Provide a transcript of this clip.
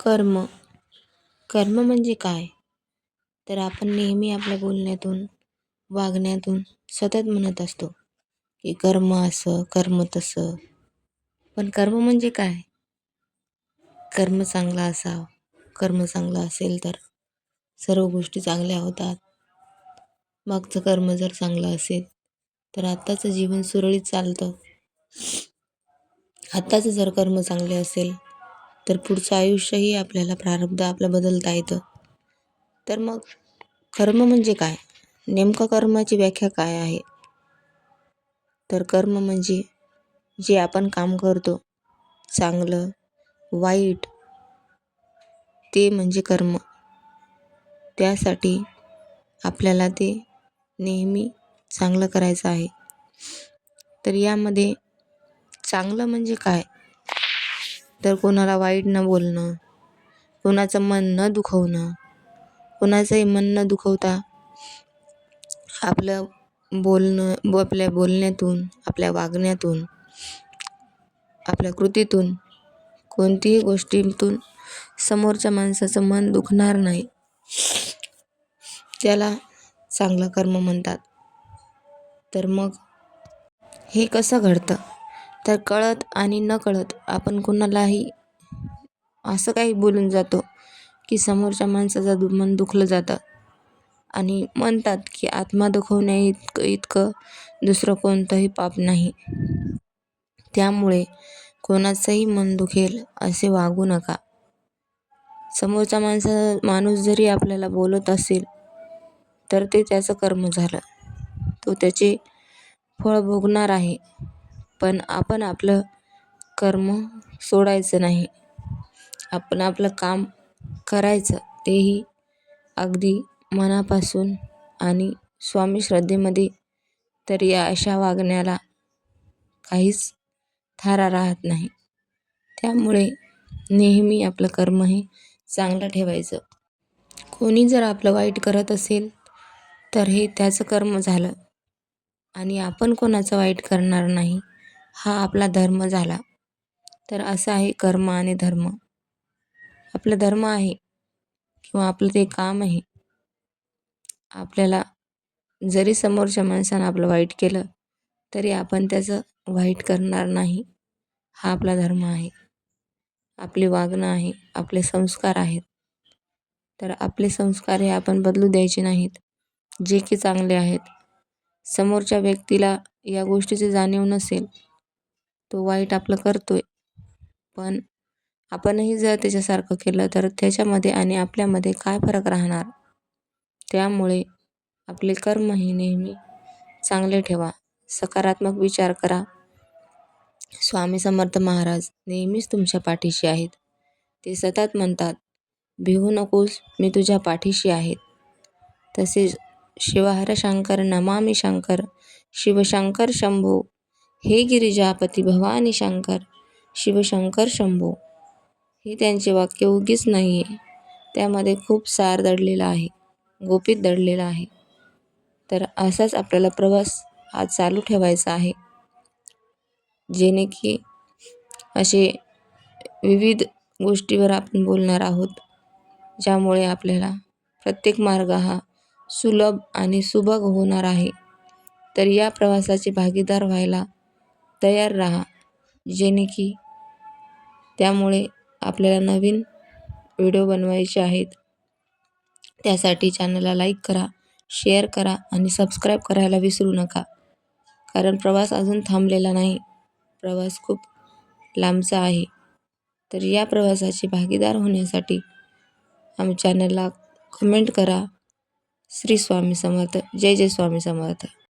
कर्म. कर्म म्हणजे काय? तर आपण नेहमी आपल्या बोलण्यातून, वागण्यातून सतत म्हणत असतो की कर्म असं, कर्म तसं. पण कर्म म्हणजे काय? कर्म चांगला असावं. कर्म चांगलं असेल तर सर्व गोष्टी चांगल्या होतात. मागचं कर्म जर चांगलं असेल तर आत्ताचं जीवन सुरळीत चालतं. आत्ताचं जर कर्म चांगले असेल तर पुढचं आयुष्यही आपल्याला प्रारब्ध आपलं बदलता येतं. तर मग कर्म म्हणजे काय? नेमकं कर्माची व्याख्या काय आहे? तर कर्म म्हणजे जे आपण काम करतो, चांगलं, वाईट, ते म्हणजे कर्म. त्यासाठी आपल्याला ते नेहमी चांगलं करायचं आहे. तर यामध्ये चांगलं म्हणजे काय? तर कोणाला वाईट न बोलणं, कोणाचं मन न दुखवणं, कोणाचंही मन न दुखवता आपलं आपल्या बोलण्यातून, आपल्या वागण्यातून, आपल्या कृतीतून, कोणतीही गोष्टीतून समोरच्या माणसाचं मन दुखणार नाही, त्याला चांगलं कर्म म्हणतात. तर मग हे कसं घडतं? तर कळत आणि नकळत आपण कोणालाही असं काही बोलून जातो की समोरच्या माणसाचं मन दुखलं जातं. आणि म्हणतात की आत्मा दुखवण्या इतकं दुसरं कोणतंही पाप नाही. त्यामुळे कोणाचंही मन दुखेल असे वागू नका. समोरचा माणूस जरी आपल्याला बोलत असेल तर ते त्याचं कर्म झालं, तो त्याचे फळ भोगणार आहे. पण आपण आपलं कर्म सोडायचं नाही. आपण आपलं काम करायचं, तेही अगदी मनापासून आणि स्वामी श्रद्धेमध्ये. तर या अशा वागण्याला काहीच थारा राहत नाही. त्यामुळे नेहमी आपलं कर्म हे चांगलं ठेवायचं. कोणी जर आपलं वाईट करत असेल तर हे त्याचं कर्म झालं आणि आपण कोणाचं वाईट करणार नाही, हा आपला धर्म झाला. तर असं आहे कर्म आणि धर्म. आपला धर्म आहे किंवा आपलं ते काम आहे. आपल्याला जरी समोरच्या माणसानं आपलं वाईट केलं तरी आपण त्याचं वाईट करणार नाही, हा आपला धर्म आहे. आपले वागणं आहे, आपले संस्कार आहेत. तर आपले संस्कार हे आपण बदलू द्यायचे नाहीत, जे की चांगले आहेत. समोरच्या व्यक्तीला या गोष्टीची जाणीव नसेल, तो वाईट आपलं करतोय, पण आपणही जर त्याच्यासारखं केलं तर त्याच्यामध्ये आणि आपल्यामध्ये काय फरक राहणार? त्यामुळे आपले कर्म हे नेहमी चांगले ठेवा, सकारात्मक विचार करा. स्वामी समर्थ महाराज नेहमीच तुमच्या पाठीशी आहेत. ते सतत म्हणतात, भिवू नकोस, मी तुझ्या पाठीशी आहेत. तसेच शिवहर शंकर नमामि शंकर, शिवशंकर शंभो, हे गिरिजापती भवानी शंकर, शिवशंकर शंभो. हे त्यांचे वाक्य उगीच नाही आहे, त्यामध्ये खूप सार दडलेला आहे, गोपीत दडलेला आहे. तर असाच आपल्याला प्रवास हा चालू ठेवायचा आहे, जेणे की असे विविध गोष्टीवर आपण बोलणार आहोत, ज्यामुळे आपल्याला प्रत्येक मार्ग हा सुलभ आणि सुभग होणार आहे. तर या प्रवासाचे भागीदार व्हायला तयार राहा, जेणे की त्यामुळे आपल्याला नवीन व्हिडिओ बनवायचे आहेत. त्यासाठी चॅनलला लाईक करा, शेअर करा आणि सबस्क्राईब करायला विसरू नका. कारण प्रवास अजून थांबलेला नाही, प्रवास खूप लांबचा आहे. तर या प्रवासाचे भागीदार होण्यासाठी आमच्या चॅनलला कमेंट करा. श्री स्वामी समर्थ. जय जय स्वामी समर्थ.